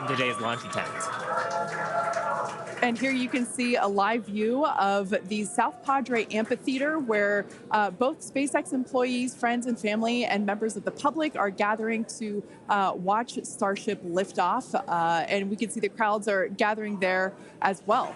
in today's launch attempt. And here you can see a live view of the South Padre Amphitheater where both SpaceX employees, friends and family, and members of the public are gathering to watch Starship lift off. And we can see the crowds are gathering there as well.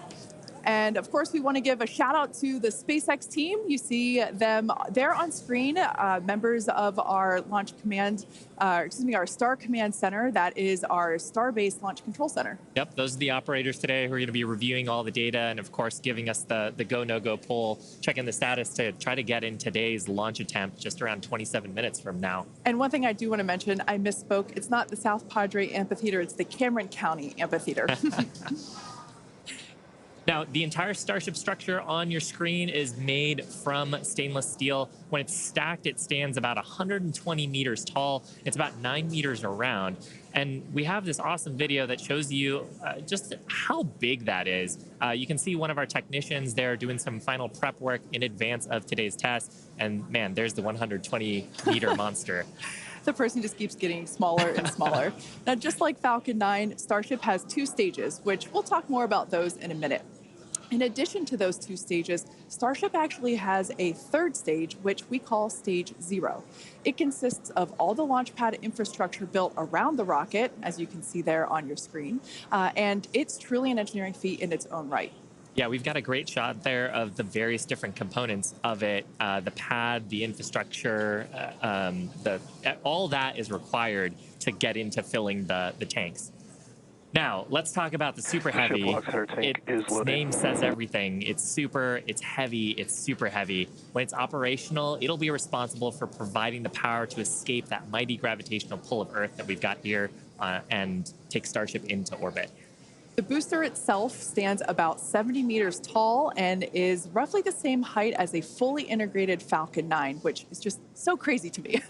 And of course, we want to give a shout out to the SpaceX team. You see them there on screen, members of our launch command, our Star Command Center. That is our Star-based Launch Control Center. Yep, those are the operators today who are going to be reviewing all the data and, of course, giving us the go, no-go poll, checking the status to try to get in today's launch attempt just around 27 minutes from now. And one thing I do want to mention, I misspoke. It's not the South Padre Amphitheater. It's the Cameron County Amphitheater. Now, the entire Starship structure on your screen is made from stainless steel. When it's stacked, it stands about 120 meters tall. It's about 9 meters around. And we have this awesome video that shows you just how big that is. You can see one of our technicians there doing some final prep work in advance of today's test. And man, there's the 120-meter monster. The person just keeps getting smaller and smaller. Now, just like Falcon 9, Starship has 2 stages, which we'll talk more about those in a minute. In addition to those 2 stages, Starship actually has a 3rd stage, which we call Stage 0. It consists of all the launch pad infrastructure built around the rocket, as you can see there on your screen, and it's truly an engineering feat in its own right. Yeah, we've got a great shot there of the various different components of it. The pad, the infrastructure, all that is required to get into filling the tanks. Now, let's talk about the Super Heavy. Its name says everything. It's super, it's heavy, it's super heavy. When it's operational, it'll be responsible for providing the power to escape that mighty gravitational pull of Earth that we've got here and take Starship into orbit. The booster itself stands about 70 meters tall and is roughly the same height as a fully integrated Falcon 9, which is just so crazy to me.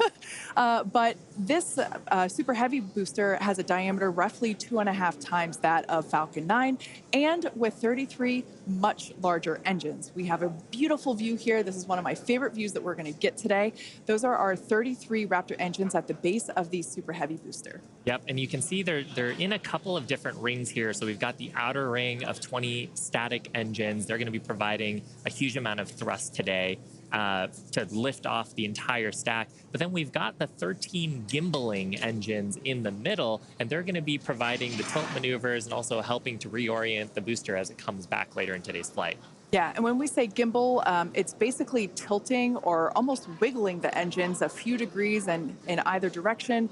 But this Super Heavy booster has a diameter roughly 2.5 times that of Falcon 9, and with 33 much larger engines. We have a beautiful view here. This is one of my favorite views that we're going to get today. Those are our 33 Raptor engines at the base of the Super Heavy booster. Yep, and you can see they're in a couple of different rings here. So we've got the outer ring of 20 static engines. They're going to be providing a huge amount of thrust today to lift off the entire stack. But then we've got the 13 gimbaling engines in the middle, and they're going to be providing the tilt maneuvers and also helping to reorient the booster as it comes back later in today's flight. Yeah, and when we say gimbal, it's basically tilting or almost wiggling the engines a few degrees and in either direction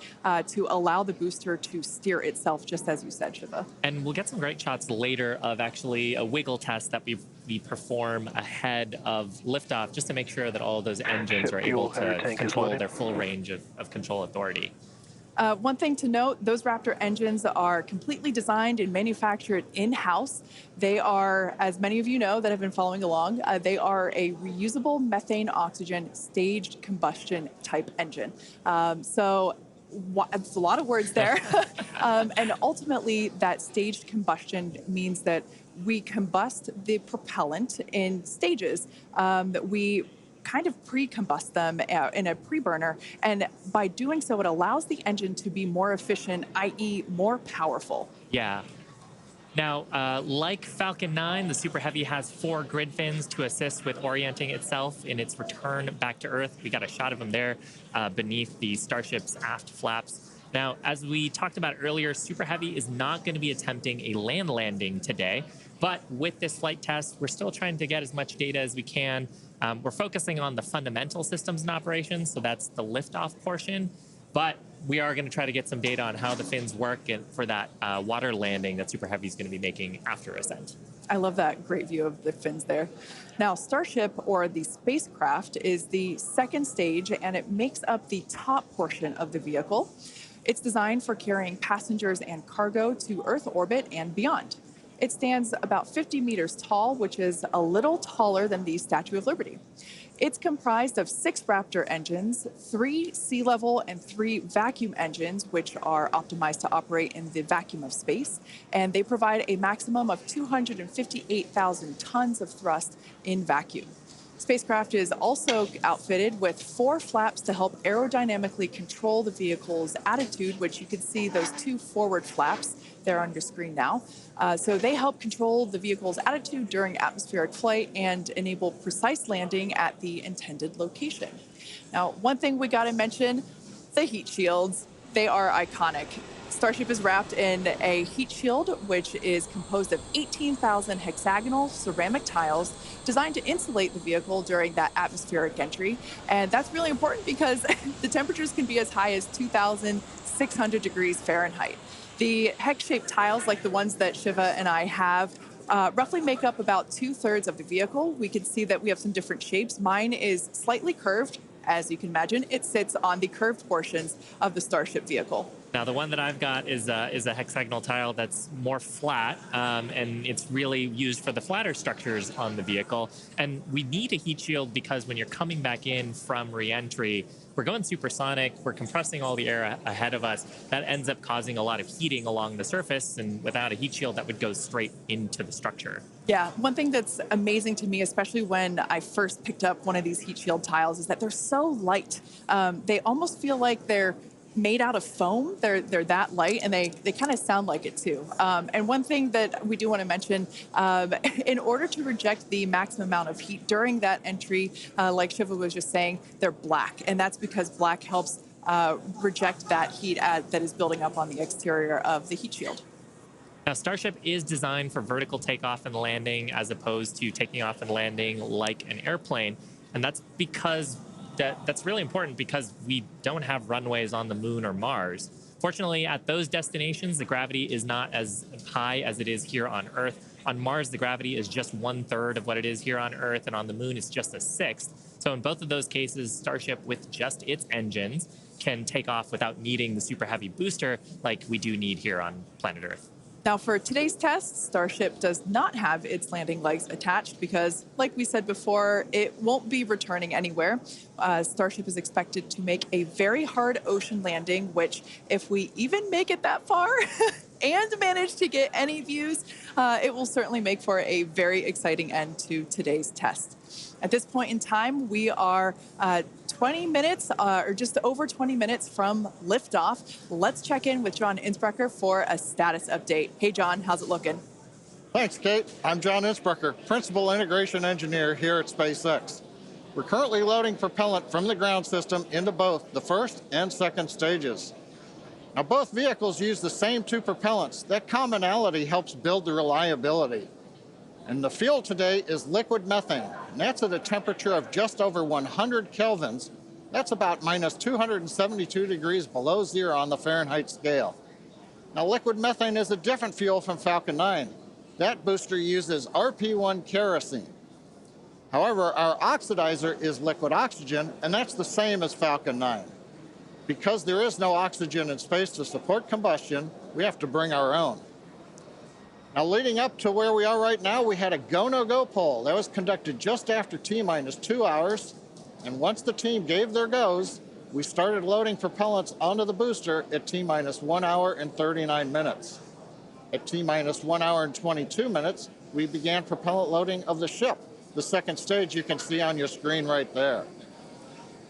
to allow the booster to steer itself, just as you said, Shiva. And we'll get some great shots later of actually a wiggle test that we perform ahead of liftoff, just to make sure that all of those engines are able to control their full range of control authority. One thing to note, those Raptor engines are completely designed and manufactured in-house. They are, as many of you know that have been following along, they are a reusable methane oxygen staged combustion type engine. So it's a lot of words there. And ultimately, that staged combustion means that we combust the propellant in stages. That we kind of pre-combust them in a pre-burner, and by doing so, it allows the engine to be more efficient, i.e. more powerful. Yeah. Now, like Falcon 9, the Super Heavy has 4 grid fins to assist with orienting itself in its return back to Earth. We got a shot of them there beneath the Starship's aft flaps. Now, as we talked about earlier, Super Heavy is not going to be attempting a land landing today, but with this flight test, we're still trying to get as much data as we can. We're focusing on the fundamental systems and operations, so that's the liftoff portion, but we are going to try to get some data on how the fins work for that water landing that Super Heavy is going to be making after ascent. I love that great view of the fins there. Now, Starship, or the spacecraft, is the 2nd stage, and it makes up the top portion of the vehicle. It's designed for carrying passengers and cargo to Earth orbit and beyond. It stands about 50 meters tall, which is a little taller than the Statue of Liberty. It's comprised of 6 Raptor engines, 3 sea level and 3 vacuum engines, which are optimized to operate in the vacuum of space. And they provide a maximum of 258,000 tons of thrust in vacuum. Spacecraft is also outfitted with 4 flaps to help aerodynamically control the vehicle's attitude, which you can see those 2 forward flaps there on your screen now. So they help control the vehicle's attitude during atmospheric flight and enable precise landing at the intended location. Now, one thing we got to mention, the heat shields. They are iconic. Starship is wrapped in a heat shield, which is composed of 18,000 hexagonal ceramic tiles designed to insulate the vehicle during that atmospheric entry. And that's really important because the temperatures can be as high as 2,600 degrees Fahrenheit. The hex-shaped tiles, like the ones that Shiva and I have, roughly make up about 2/3 of the vehicle. We can see that we have some different shapes. Mine is slightly curved. As you can imagine, it sits on the curved portions of the Starship vehicle. Now, the one that I've got is a hexagonal tile that's more flat, and it's really used for the flatter structures on the vehicle. And we need a heat shield because when you're coming back in from re-entry, we're going supersonic, we're compressing all the air ahead of us. That ends up causing a lot of heating along the surface, and without a heat shield, that would go straight into the structure. Yeah, one thing that's amazing to me, especially when I first picked up one of these heat shield tiles, is that they're so light. They almost feel like they're made out of foam. They're that light, and they kind of sound like it too. And one thing that we do want to mention, in order to reject the maximum amount of heat during that entry, like Shiva was just saying, they're black, and that's because black helps reject that heat that is building up on the exterior of the heat shield. Now, Starship is designed for vertical takeoff and landing as opposed to taking off and landing like an airplane. And that's because that's really important because we don't have runways on the moon or Mars. Fortunately, at those destinations, the gravity is not as high as it is here on Earth. On Mars, the gravity is just 1/3 of what it is here on Earth, and on the moon, it's just a sixth. So in both of those cases, Starship, with just its engines, can take off without needing the super heavy booster like we do need here on planet Earth. Now, for today's test, Starship does not have its landing legs attached because, like we said before, it won't be returning anywhere. Starship is expected to make a very hard ocean landing, which, if we even make it that far and manage to get any views, it will certainly make for a very exciting end to today's test. At this point in time, we are 20 minutes, or just over 20 minutes from liftoff. Let's check in with John Innsbrucker for a status update. Hey, John, how's it looking? Thanks, Kate. I'm John Innsbrucker, Principal Integration Engineer here at SpaceX. We're currently loading propellant from the ground system into both the first and second stages. Now, both vehicles use the same 2 propellants. That commonality helps build the reliability. And the fuel today is liquid methane, and that's at a temperature of just over 100 kelvins. That's about minus 272 degrees below zero on the Fahrenheit scale. Now, liquid methane is a different fuel from Falcon 9. That booster uses RP1 kerosene. However, our oxidizer is liquid oxygen, and that's the same as Falcon 9. Because there is no oxygen in space to support combustion, we have to bring our own. Now, leading up to where we are right now, we had a go-no-go poll. That was conducted just after T-minus 2 hours. And once the team gave their goes, we started loading propellants onto the booster at T-minus 1 hour and 39 minutes. At T-minus 1 hour and 22 minutes, we began propellant loading of the ship. The second stage you can see on your screen right there.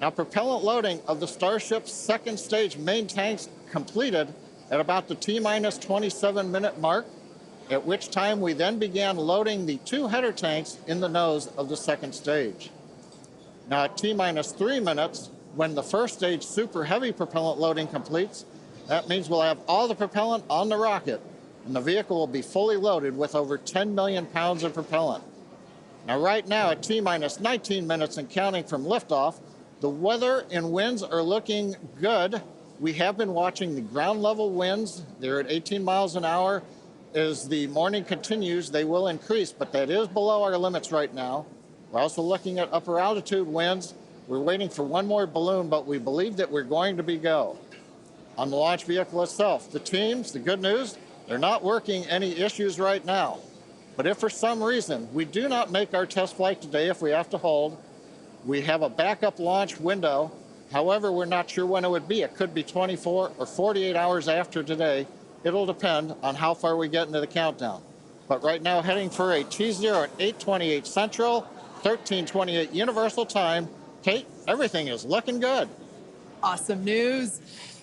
Now, propellant loading of the Starship's second stage main tanks completed at about the T-minus 27-minute mark, at which time we then began loading the 2 header tanks in the nose of the second stage. Now, at T-minus 3 minutes, when the first stage super heavy propellant loading completes, that means we'll have all the propellant on the rocket, and the vehicle will be fully loaded with over 10 million pounds of propellant. Now, right now, at T-minus 19 minutes and counting from liftoff, the weather and winds are looking good. We have been watching the ground level winds. They're at 18 miles an hour. As the morning continues, they will increase, but that is below our limits right now. We're also looking at upper altitude winds. We're waiting for one more balloon, but we believe that we're going to be go. On the launch vehicle itself, the teams, the good news, they're not working any issues right now. But if for some reason we do not make our test flight today, if we have to hold, we have a backup launch window. However, we're not sure when it would be. It could be 24 or 48 hours after today. It'll depend on how far we get into the countdown. But right now, heading for a T0 at 8:28 Central, 13:28 Universal Time. Kate, everything is looking good. Awesome news.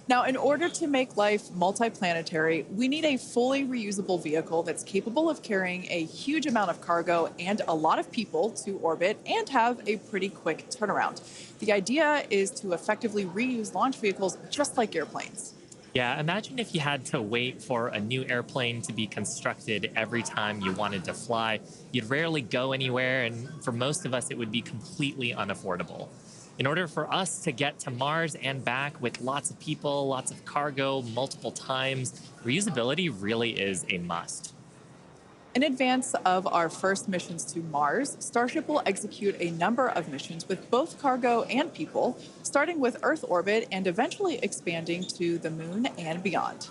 Now, in order to make life multiplanetary, we need a fully reusable vehicle that's capable of carrying a huge amount of cargo and a lot of people to orbit and have a pretty quick turnaround. The idea is to effectively reuse launch vehicles just like airplanes. Yeah, imagine if you had to wait for a new airplane to be constructed every time you wanted to fly. You'd rarely go anywhere, and for most of us, it would be completely unaffordable. In order for us to get to Mars and back with lots of people, lots of cargo, multiple times, reusability really is a must. In advance of our first missions to Mars, Starship will execute a number of missions with both cargo and people, starting with Earth orbit and eventually expanding to the Moon and beyond.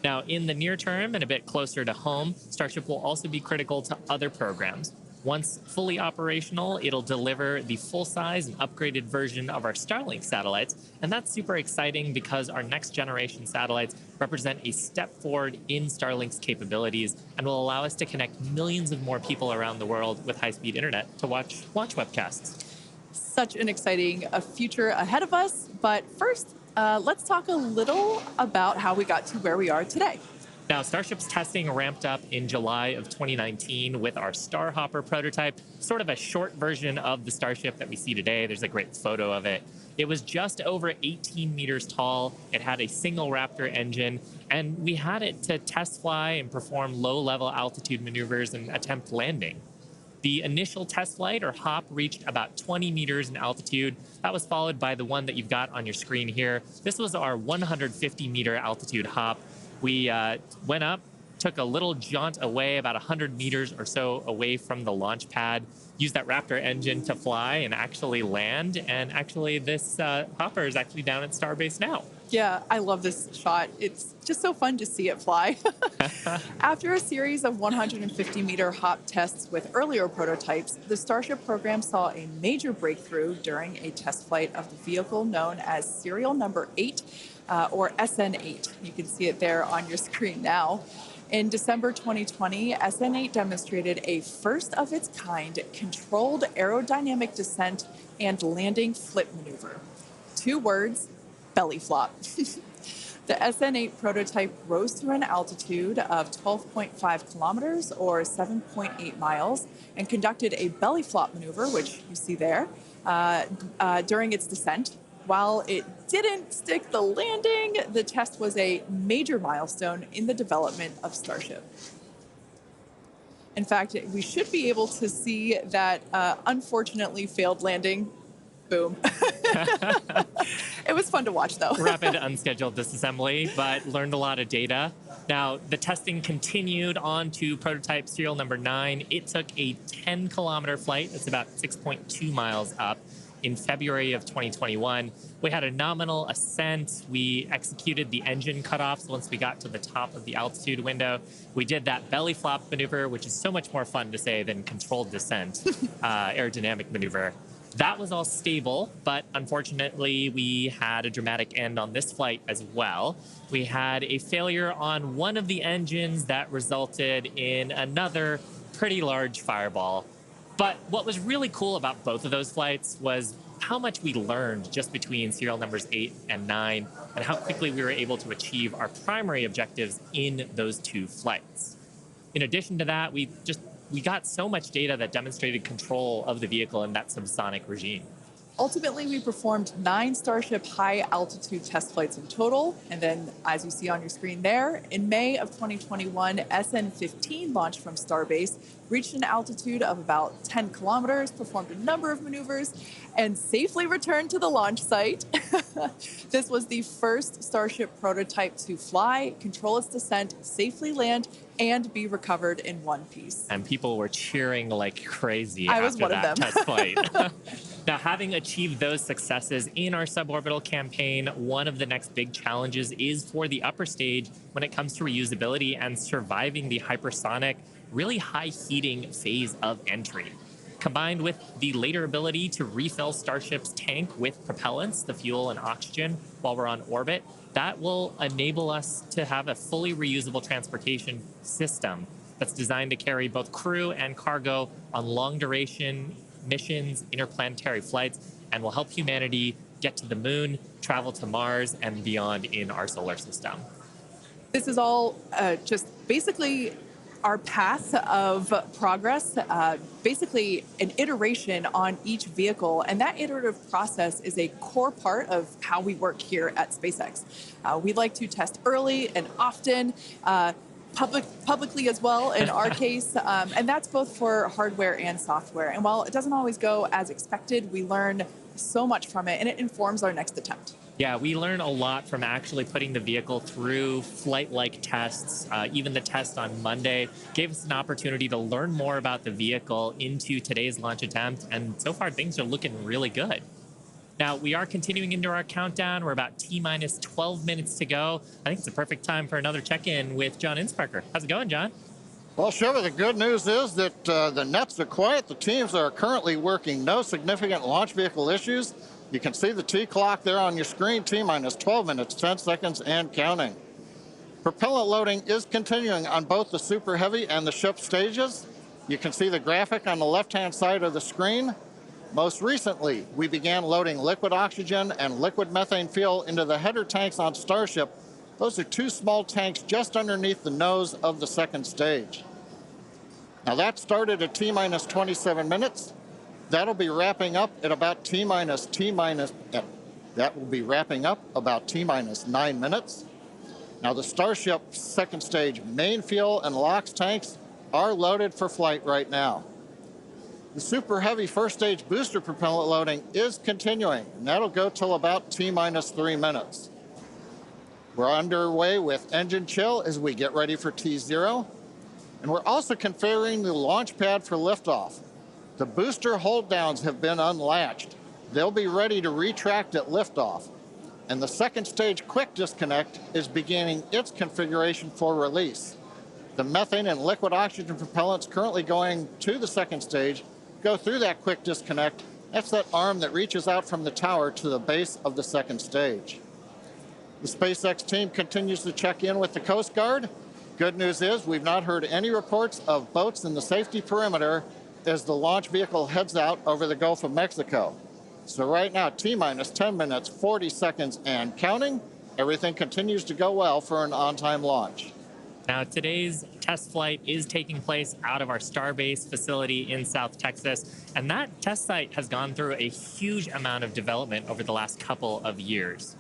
Now, in the near term and a bit closer to home, Starship will also be critical to other programs. Once fully operational, it'll deliver the full-size and upgraded version of our Starlink satellites, and that's super exciting because our next-generation satellites represent a step forward in Starlink's capabilities and will allow us to connect millions of more people around the world with high-speed internet to watch launch webcasts. Such an exciting future ahead of us, but first, let's talk a little about how we got to where we are today. Now, Starship's testing ramped up in July of 2019 with our Starhopper prototype, sort of a short version of the Starship that we see today. There's a great photo of it. It was just over 18 meters tall. It had a single Raptor engine, and we had it to test fly and perform low-level altitude maneuvers and attempt landing. The initial test flight, or hop, reached about 20 meters in altitude. That was followed by the one that you've got on your screen here. This was our 150-meter altitude hop. We went up, took a little jaunt away, about 100 meters or so away from the launch pad, used that Raptor engine to fly and actually land. And actually, this hopper is actually down at Starbase now. Yeah, I love this shot. It's just so fun to see it fly. After a series of 150-meter hop tests with earlier prototypes, the Starship program saw a major breakthrough during a test flight of the vehicle known as serial number 8, or SN8. You can see it there on your screen now. In December 2020, SN8 demonstrated a first-of-its-kind controlled aerodynamic descent and landing flip maneuver. 2 words: belly flop. The SN8 prototype rose through an altitude of 12.5 kilometers or 7.8 miles and conducted a belly flop maneuver, which you see there, during its descent. While it didn't stick the landing, the test was a major milestone in the development of Starship. In fact, we should be able to see that unfortunately failed landing. Boom. It was fun to watch, though. Rapid unscheduled disassembly, but learned a lot of data. Now, the testing continued on to prototype serial number 9. It took a 10-kilometer flight. That's about 6.2 miles up. In February of 2021, we had a nominal ascent. We executed the engine cutoffs once we got to the top of the altitude window. We did that belly flop maneuver, which is so much more fun to say than controlled descent, aerodynamic maneuver. That was all stable, but unfortunately, we had a dramatic end on this flight as well. We had a failure on one of the engines that resulted in another pretty large fireball. But what was really cool about both of those flights was how much we learned just between serial numbers 8 and 9 and how quickly we were able to achieve our primary objectives in those 2 flights. In addition to that, we got so much data that demonstrated control of the vehicle in that subsonic regime. Ultimately, we performed 9 Starship high-altitude test flights in total. And then, as you see on your screen there, in May of 2021, SN15 launched from Starbase, reached an altitude of about 10 kilometers, performed a number of maneuvers, and safely returned to the launch site. This was the first Starship prototype to fly, control its descent, safely land, and be recovered in one piece. And people were cheering like crazy I was after one of that them. test flight. Now, having achieved those successes in our suborbital campaign, one of the next big challenges is for the upper stage when it comes to reusability and surviving the hypersonic, really high heating phase of entry. Combined with the later ability to refill Starship's tank with propellants, the fuel and oxygen, while we're on orbit, that will enable us to have a fully reusable transportation system that's designed to carry both crew and cargo on long duration missions, interplanetary flights, and will help humanity get to the moon, travel to Mars, and beyond in our solar system. This is all just basically our path of progress, basically an iteration on each vehicle. And that iterative process is a core part of how we work here at SpaceX. We like to test early and often, publicly as well in our case, and that's both for hardware and software. And while it doesn't always go as expected, we learn so much from it, and it informs our next attempt. Yeah, we learn a lot from actually putting the vehicle through flight-like tests. Even the test on Monday gave us an opportunity to learn more about the vehicle into today's launch attempt, and so far things are looking really good. Now, we are continuing into our countdown. We're about T-minus 12 minutes to go. I think it's a perfect time for another check-in with John Insparker. How's it going, John? Well, Shiva, the good news is that the nets are quiet. The teams are currently working. No significant launch vehicle issues. You can see the T clock there on your screen, T-minus 12 minutes, 10 seconds, and counting. Propellant loading is continuing on both the Super Heavy and the ship stages. You can see the graphic on the left-hand side of the screen. Most recently, we began loading liquid oxygen and liquid methane fuel into the header tanks on Starship. Those are two small tanks just underneath the nose of the second stage. Now that started at T-minus 27 minutes. That'll be wrapping up at about that will be wrapping up about T-minus 9 minutes. Now the Starship second stage main fuel and LOX tanks are loaded for flight right now. The Super Heavy first stage booster propellant loading is continuing, and that'll go till about T-minus 3 minutes. We're underway with engine chill as we get ready for T0, and we're also configuring the launch pad for liftoff. The booster hold downs have been unlatched. They'll be ready to retract at liftoff. And the second stage quick disconnect is beginning its configuration for release. The methane and liquid oxygen propellants currently going to the second stage go through that quick disconnect. That's that arm that reaches out from the tower to the base of the second stage. The SpaceX team continues to check in with the Coast Guard. Good news is we've not heard any reports of boats in the safety perimeter as the launch vehicle heads out over the Gulf of Mexico. So right now, T-minus 10 minutes, 40 seconds, and counting. Everything continues to go well for an on-time launch. Now, today's test flight is taking place out of our Starbase facility in South Texas, and that test site has gone through a huge amount of development over the last couple of years.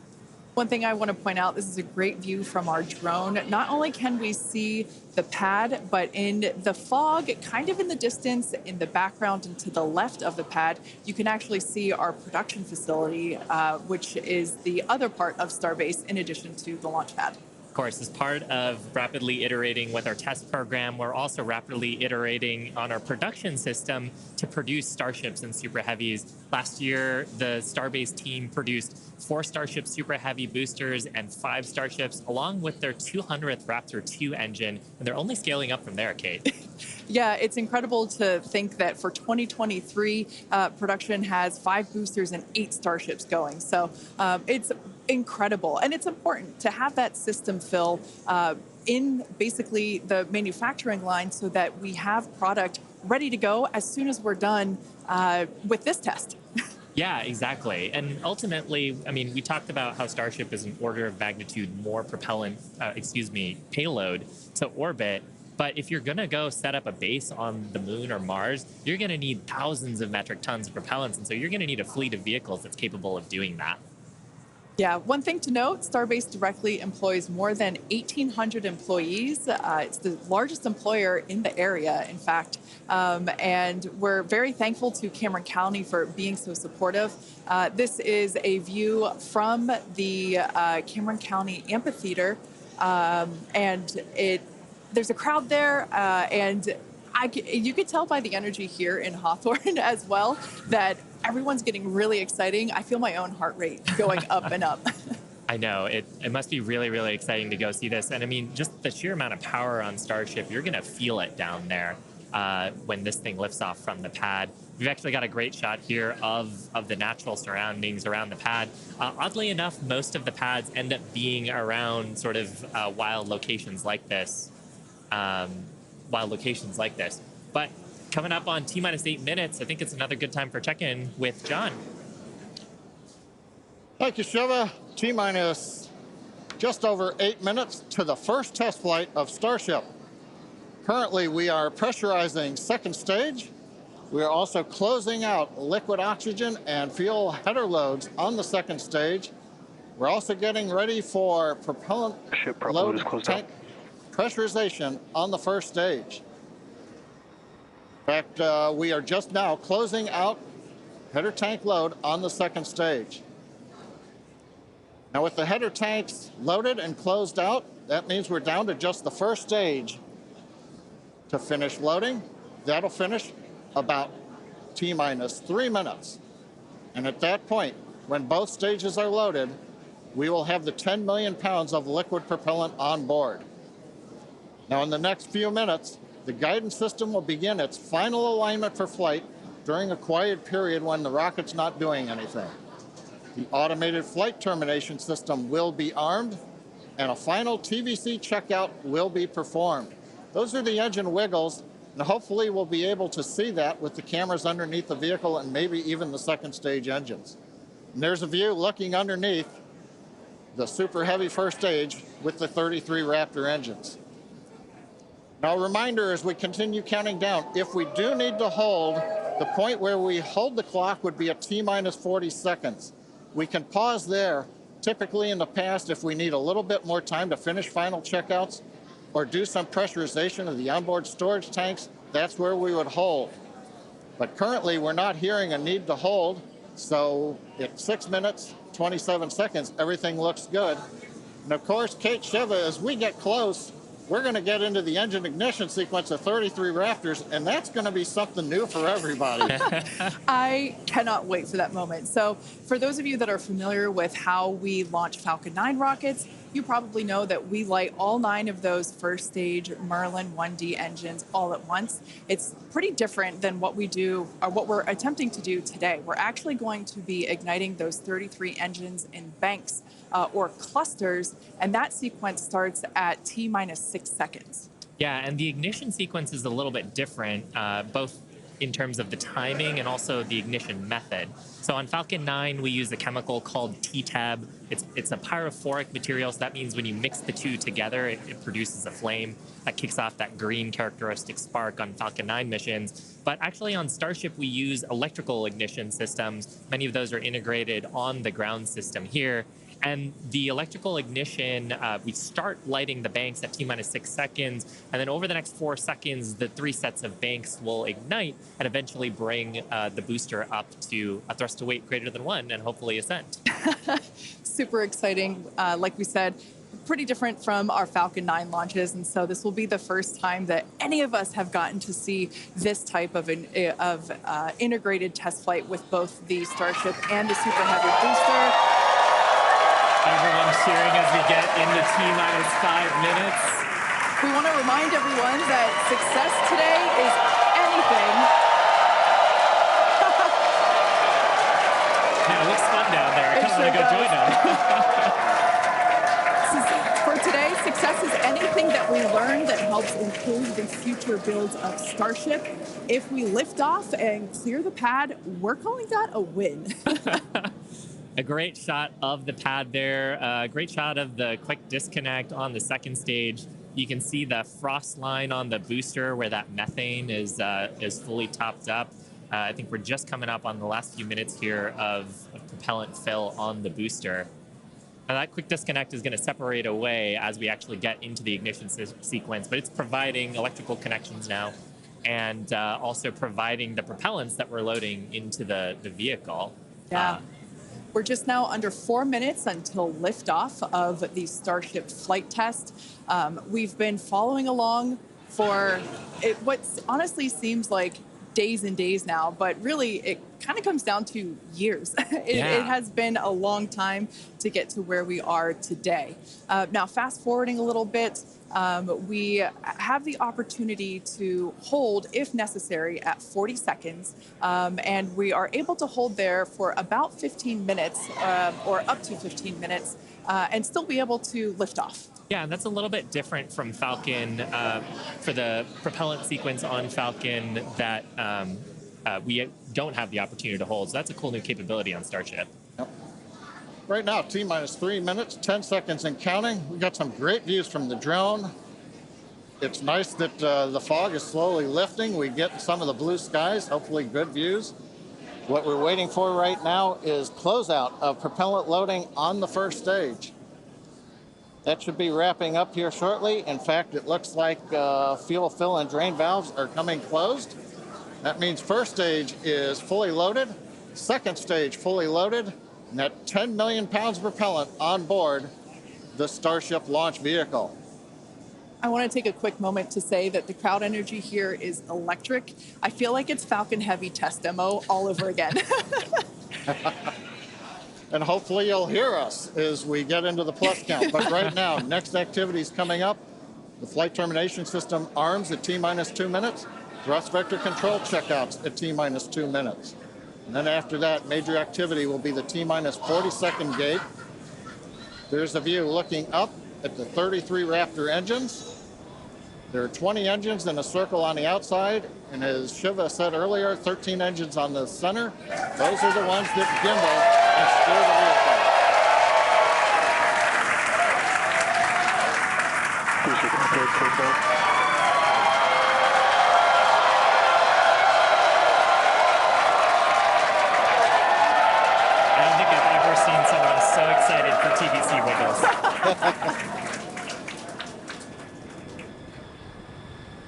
One thing I want to point out, this is a great view from our drone. Not only can we see the pad, but in the fog, kind of in the distance, in the background and to the left of the pad, you can actually see our production facility, which is the other part of Starbase in addition to the launch pad. Of course, as part of rapidly iterating with our test program, we're also rapidly iterating on our production system to produce Starships and Super Heavies. Last year, the Starbase team produced 4 Starship Super Heavy boosters and 5 Starships, along with their 200th Raptor 2 engine, and they're only scaling up from there, Kate. Yeah, it's incredible to think that for 2023, production has 5 boosters and 8 Starships going. So it's incredible. And it's important to have that system fill in basically the manufacturing line so that we have product ready to go as soon as we're done with this test. Yeah, exactly. And ultimately, I mean, we talked about how Starship is an order of magnitude more payload to orbit. But if you're going to go set up a base on the moon or Mars, you're going to need thousands of metric tons of propellants. And so you're going to need a fleet of vehicles that's capable of doing that. Yeah, one thing to note, Starbase directly employs more than 1,800 employees. It's the largest employer in the area, in fact. And we're very thankful to Cameron County for being so supportive. This is a view from the Cameron County Amphitheater. And there's a crowd there, and you could tell by the energy here in Hawthorne as well that everyone's getting really exciting. I feel my own heart rate going up and up. I know. It must be really, really exciting to go see this. And I mean, just the sheer amount of power on Starship, you're going to feel it down there when this thing lifts off from the pad. We've actually got a great shot here of the natural surroundings around the pad. Oddly enough, most of the pads end up being around sort of wild locations like this. But Coming up on T-minus 8 minutes, I think it's another good time for check-in with John. Thank you, Shiva. T-minus just over 8 minutes to the first test flight of Starship. Currently, we are pressurizing second stage. We are also closing out liquid oxygen and fuel header loads on the second stage. We're also getting ready for propellant load tank pressurization on the first stage. In fact, we are just now closing out header tank load on the second stage. Now with the header tanks loaded and closed out, that means we're down to just the first stage to finish loading. That'll finish about T-minus 3 minutes. And at that point, when both stages are loaded, we will have the 10 million pounds of liquid propellant on board. Now in the next few minutes, the guidance system will begin its final alignment for flight during a quiet period when the rocket's not doing anything. The automated flight termination system will be armed, and a final TVC checkout will be performed. Those are the engine wiggles, and hopefully we'll be able to see that with the cameras underneath the vehicle and maybe even the second stage engines. And there's a view looking underneath the super heavy first stage with the 33 Raptor engines. Now, a reminder as we continue counting down, if we do need to hold, the point where we hold the clock would be at T-minus 40 seconds. We can pause there. Typically in the past, if we need a little bit more time to finish final checkouts or do some pressurization of the onboard storage tanks, that's where we would hold. But currently, we're not hearing a need to hold, so at 6 minutes, 27 seconds, everything looks good. And of course, Kate, Shiva, as we get close, we're going to get into the engine ignition sequence of 33 Raptors, and that's going to be something new for everybody. I cannot wait for that moment. So for those of you that are familiar with how we launch Falcon 9 rockets, you probably know that we light all 9 of those first stage Merlin 1D engines all at once. It's pretty different than what we do, or what we're attempting to do today. We're actually going to be igniting those 33 engines in banks or clusters, and that sequence starts at T-minus 6 seconds. Yeah, and the ignition sequence is a little bit different, both in terms of the timing and also the ignition method. So on Falcon 9, we use a chemical called T-tab. It's a pyrophoric material, so that means when you mix the two together, it produces a flame that kicks off that green characteristic spark on Falcon 9 missions. But actually on Starship, we use electrical ignition systems. Many of those are integrated on the ground system here. And the electrical ignition, we start lighting the banks at T-minus 6 seconds, and then over the next 4 seconds, the 3 sets of banks will ignite and eventually bring the booster up to a thrust to weight greater than 1 and hopefully ascent. Super exciting. Like we said, pretty different from our Falcon 9 launches, and so this will be the first time that any of us have gotten to see this type of integrated test flight with both the Starship and the Super Heavy booster. Everyone cheering as we get into T-minus 5 minutes. We want to remind everyone that success today is anything. Yeah, it looks fun down there. I kind of want to go join them. For today, success is anything that we learn that helps improve the future builds of Starship. If we lift off and clear the pad, we're calling that a win. A great shot of the pad there, a great shot of the quick disconnect on the second stage. You can see the frost line on the booster where that methane is fully topped up. I think we're just coming up on the last few minutes here of propellant fill on the booster. Now that quick disconnect is going to separate away as we actually get into the ignition sequence, but it's providing electrical connections now and also providing the propellants that we're loading into the vehicle. Yeah. We're just now under 4 minutes until liftoff of the Starship flight test. We've been following along for what honestly seems like days and days now, but really it kind of comes down to years. It has been a long time to get to where we are today. Now, fast forwarding a little bit, we have the opportunity to hold, if necessary, at 40 seconds, and we are able to hold there for about 15 minutes or up to 15 minutes and still be able to lift off. Yeah, and that's a little bit different from Falcon for the propellant sequence on Falcon that we don't have the opportunity to hold. So that's a cool new capability on Starship. Yep. Right now, T-minus 3 minutes, 10 seconds and counting. We got some great views from the drone. It's nice that the fog is slowly lifting. We get some of the blue skies, hopefully good views. What we're waiting for right now is closeout of propellant loading on the first stage. That should be wrapping up here shortly. In fact, it looks like fuel fill and drain valves are coming closed. That means first stage is fully loaded, second stage fully loaded, and that 10 million pounds of propellant on board the Starship launch vehicle. I want to take a quick moment to say that the crowd energy here is electric. I feel like it's Falcon Heavy test demo all over again. And hopefully you'll hear us as we get into the plus count. But right now, next activity is coming up. The flight termination system arms at T-minus 2 minutes. Thrust vector control checkouts at T-minus 2 minutes. And then after that, major activity will be the T-minus 40-second gate. There's a view looking up at the 33 Raptor engines. There are 20 engines in a circle on the outside, and as Shiva said earlier, 13 engines on the center. Those are the ones that gimbal and steer the I don't think I've ever seen someone so excited for TVC wiggles.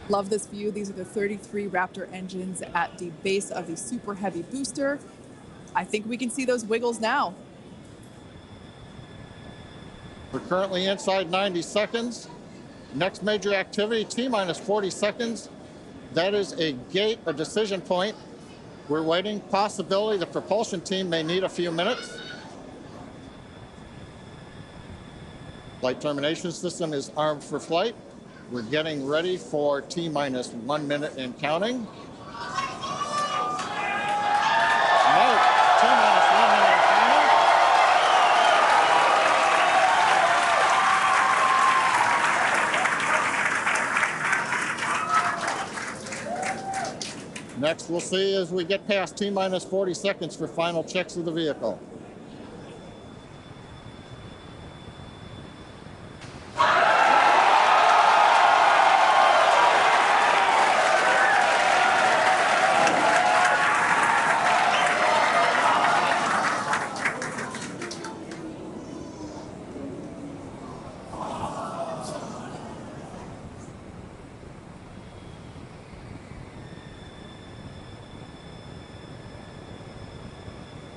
Love this view. These are the 33 Raptor engines at the base of the Super Heavy booster. I think we can see those wiggles now. We're currently inside 90 seconds. Next major activity, T-minus 40 seconds. That is a gate, a decision point. We're waiting. Possibility the propulsion team may need a few minutes. Flight termination system is armed for flight. We're getting ready for T-minus 1 minute and counting. Note, T-minus 1 minute and counting. Next, we'll see as we get past T-minus 40 seconds for final checks of the vehicle.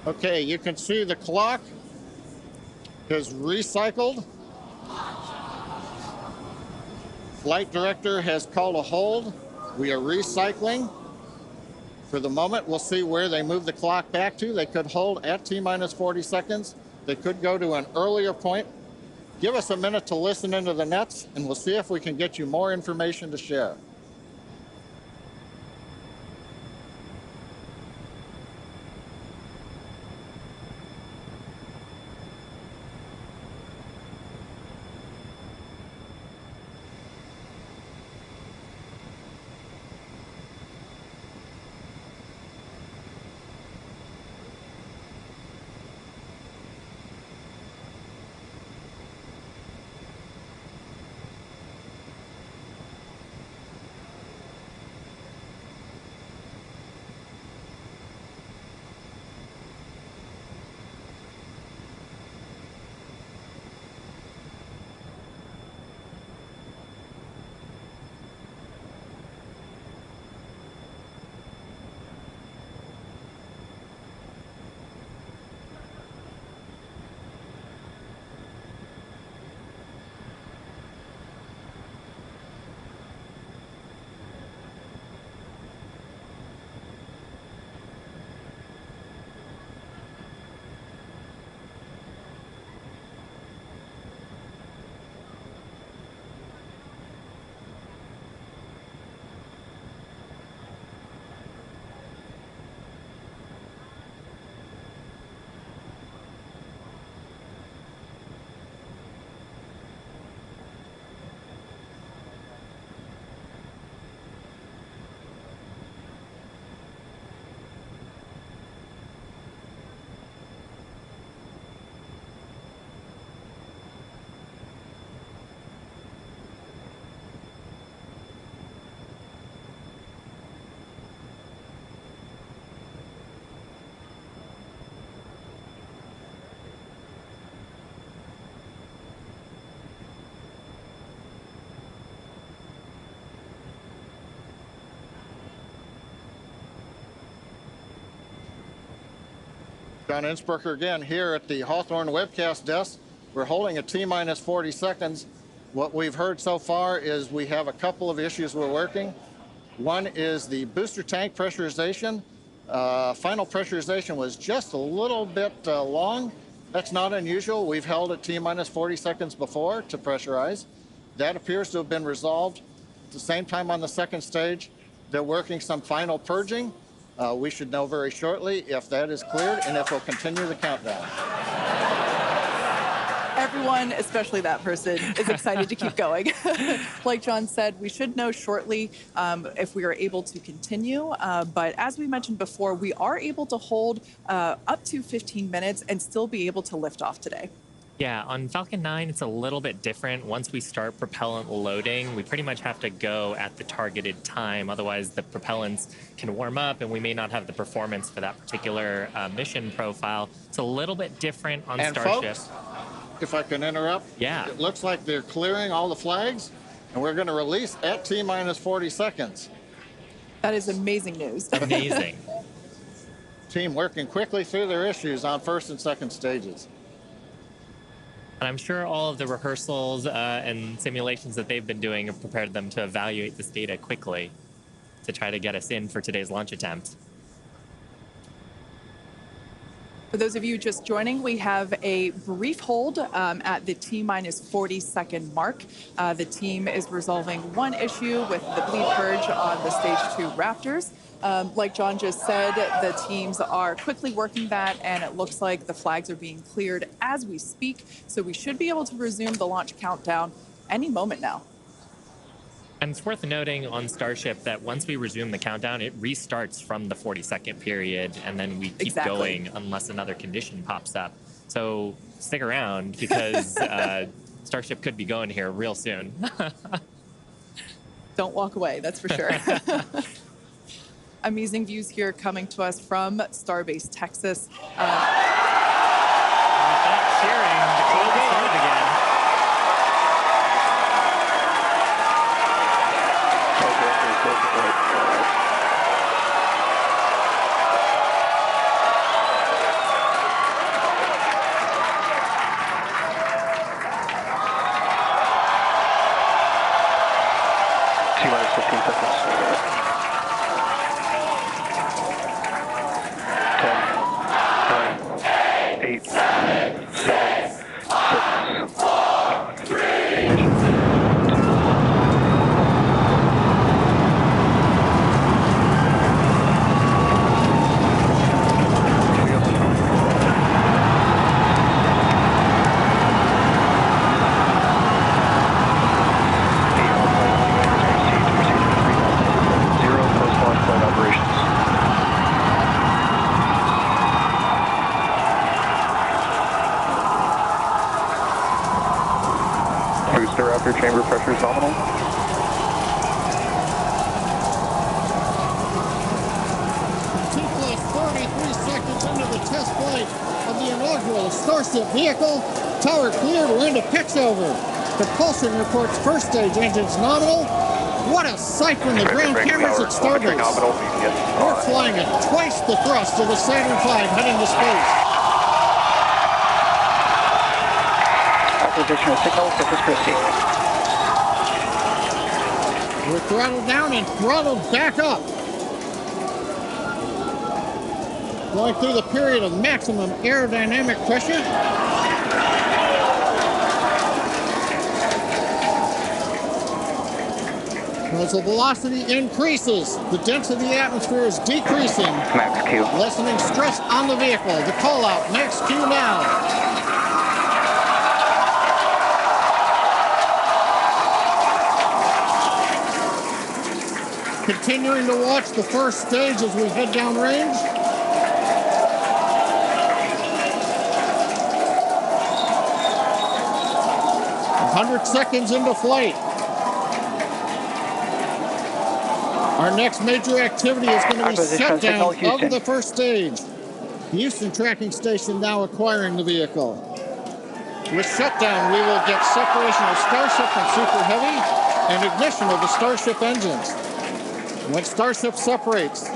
Okay, you can see the clock has recycled. Flight director has called a hold. We are recycling. For the moment, we'll see where they move the clock back to. They could hold at T-minus 40 seconds. They could go to an earlier point. Give us a minute to listen into the nets, and we'll see if we can get you more information to share. John Innsbrucker again here at the Hawthorne webcast desk. We're holding at T-minus 40 seconds. What we've heard so far is we have a couple of issues we're working. One is the booster tank pressurization. Final pressurization was just a little bit long. That's not unusual. We've held at T-minus 40 seconds before to pressurize. That appears to have been resolved. At the same time on the second stage, they're working some final purging. We should know very shortly if that is cleared and if we'll continue the countdown. Everyone, especially that person, is excited to keep going. Like John said, we should know shortly if we are able to continue. But as we mentioned before, we are able to hold up to 15 minutes and still be able to lift off today. Yeah, on Falcon 9, it's a little bit different. Once we start propellant loading, we pretty much have to go at the targeted time. Otherwise, the propellants can warm up and we may not have the performance for that particular mission profile. It's a little bit different on Starship. Folks, if I can interrupt, yeah, it looks like they're clearing all the flags, and we're going to release at T-minus 40 seconds. That is amazing news. Amazing. Team working quickly through their issues on first and second stages. And I'm sure all of the rehearsals and simulations that they've been doing have prepared them to evaluate this data quickly to try to get us in for today's launch attempt. For those of you just joining, we have a brief hold at the T-minus 40 second mark. The team is resolving one issue with the bleed purge on the stage 2 Raptors. Like John just said, the teams are quickly working that, and it looks like the flags are being cleared as we speak. So we should be able to resume the launch countdown any moment now. And it's worth noting on Starship that once we resume the countdown, it restarts from the 40-second period, and then we keep going unless another condition pops up. So stick around because Starship could be going here real soon. Don't walk away, that's for sure. Amazing views here coming to us from Starbase, Texas. Cheering to close the start again. T-minus 15 seconds. 10, 9, 8, 7, 6, 5, 3, Raptor chamber pressure is nominal. 2 plus 43 seconds into the test flight of the inaugural Starship vehicle. Tower cleared, we're into pitch over. Propulsion reports first stage engines nominal. What a sight from the ground cameras at Starbase. We're flying at twice the thrust of the Saturn V heading to space. Acquisition of signal, Corpus Christi. We're throttled down and throttled back up. Going through the period of maximum aerodynamic pressure. As the velocity increases, the density of the atmosphere is decreasing. Max Q. Lessening stress on the vehicle. The call out, max Q now. Continuing to watch the first stage as we head down range. A 100 seconds into flight. Our next major activity is going to be shutdown of the first stage. The Houston tracking station now acquiring the vehicle. With shutdown, we will get separation of Starship from Super Heavy and ignition of the Starship engines. When Starship separates,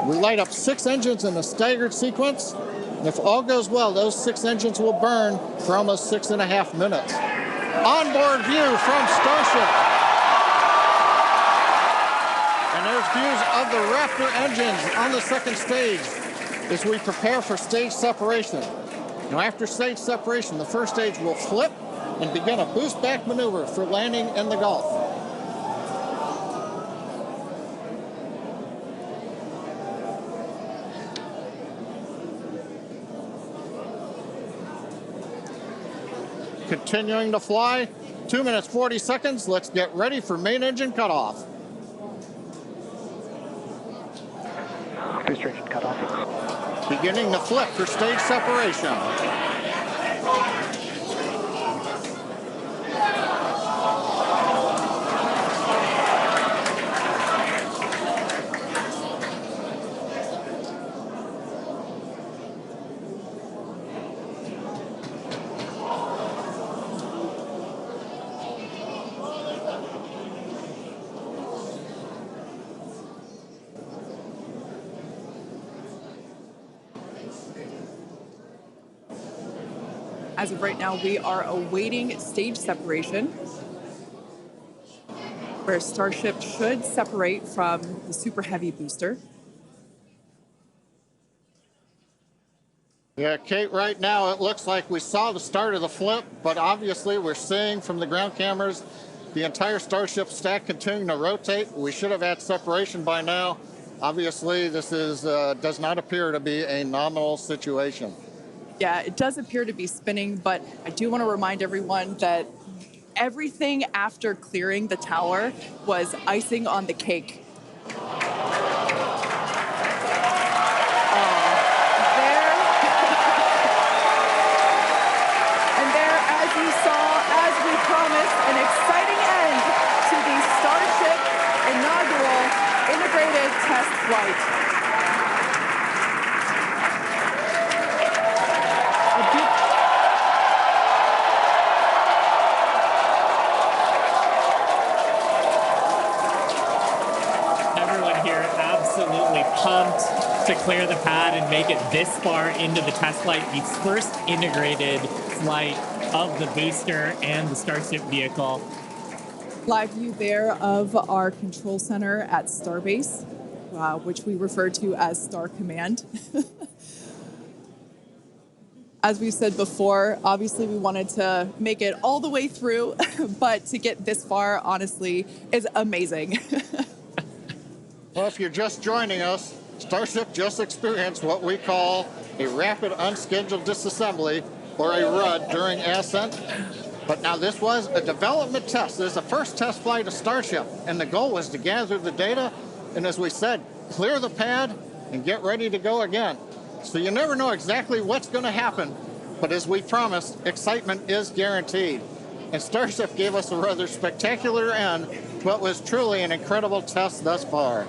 we light up 6 engines in a staggered sequence. And if all goes well, those 6 engines will burn for almost 6.5 minutes. Onboard view from Starship. And there's views of the Raptor engines on the second stage as we prepare for stage separation. Now, after stage separation, the first stage will flip and begin a boost back maneuver for landing in the Gulf. Continuing to fly, 2 minutes 40 seconds. Let's get ready for main engine cutoff. Booster engine cutoff. Beginning to flip for stage separation. As of right now, we are awaiting stage separation, where Starship should separate from the Super Heavy booster. Yeah, Kate, right now it looks like we saw the start of the flip, but obviously we're seeing from the ground cameras the entire Starship stack continuing to rotate. We should have had separation by now. Obviously, this is does not appear to be a nominal situation. Yeah, it does appear to be spinning, but I do want to remind everyone that everything after clearing the tower was icing on the cake. As you saw, as we promised, an exciting end to the Starship inaugural integrated test flight. Pumped to clear the pad and make it this far into the test flight, the first integrated flight of the booster and the Starship vehicle. Live view there of our control center at Starbase, which we refer to as Star Command. As we said before, obviously we wanted to make it all the way through, but to get this far, honestly, is amazing. Well, if you're just joining us, Starship just experienced what we call a rapid unscheduled disassembly, or a RUD, during ascent. But now this was a development test. This is the first test flight of Starship, and the goal was to gather the data, and as we said, clear the pad and get ready to go again. So you never know exactly what's going to happen, but as we promised, excitement is guaranteed. And Starship gave us a rather spectacular end to what was truly an incredible test thus far.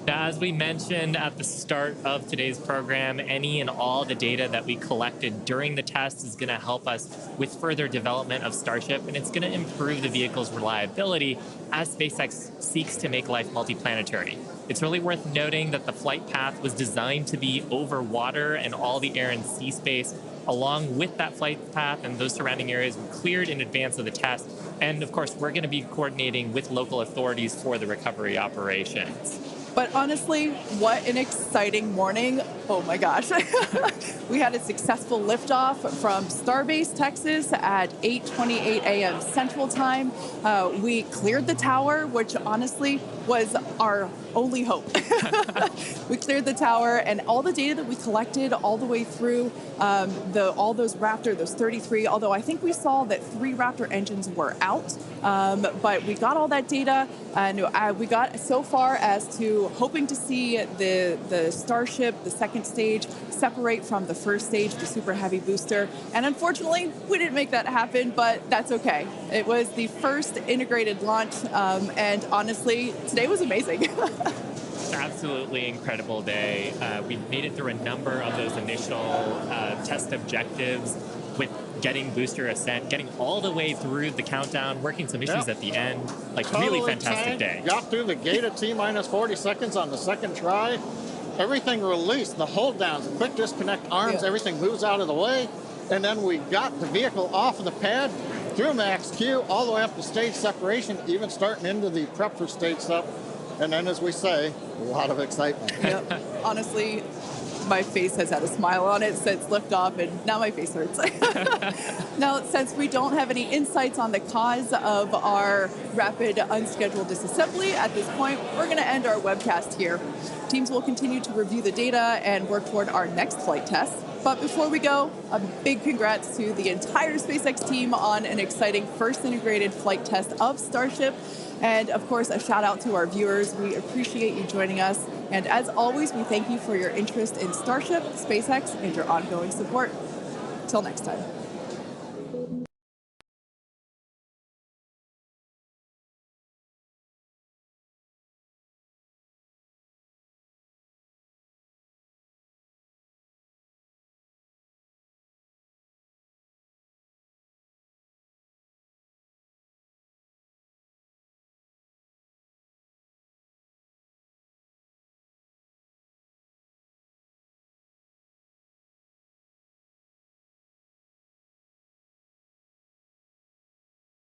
As we mentioned at the start of today's program, any and all the data that we collected during the test is going to help us with further development of Starship, and it's going to improve the vehicle's reliability as SpaceX seeks to make life multiplanetary. It's really worth noting that the flight path was designed to be over water and all the air and sea space. Along with that flight path and those surrounding areas were cleared in advance of the test. And of course, we're going to be coordinating with local authorities for the recovery operations. But honestly, what an exciting morning. Oh my gosh. We had a successful liftoff from Starbase, Texas at 8:28 a.m. Central Time. We cleared the tower, which honestly was our only hope. We cleared the tower, and all the data that we collected all the way through all those Raptor, those 33, although I think we saw that 3 Raptor engines were out, but we got all that data, and we got so far as to hoping to see the Starship, the second stage, separate from the first stage, the Super Heavy booster. And unfortunately, we didn't make that happen, but that's okay. It was the first integrated launch, and honestly, today was amazing. Absolutely incredible day. We made it through a number of those initial test objectives with getting booster ascent, getting all the way through the countdown, working some issues at the end. Like, totally really fantastic day. Got through the gate at T-minus 40 seconds on the second try. everything released, the hold downs, the quick disconnect arms, everything moves out of the way. And then we got the vehicle off of the pad, through max Q, all the way up to stage separation, even starting into the prep for stage sep. And then, as we say, a lot of excitement. Yep. Honestly, my face has had a smile on it since liftoff, and now my face hurts. Now, since we don't have any insights on the cause of our rapid unscheduled disassembly at this point, we're going to end our webcast here. Teams will continue to review the data and work toward our next flight test. But before we go, a big congrats to the entire SpaceX team on an exciting first integrated flight test of Starship. And of course, a shout out to our viewers. We appreciate you joining us. And as always, we thank you for your interest in Starship, SpaceX, and your ongoing support. Till next time.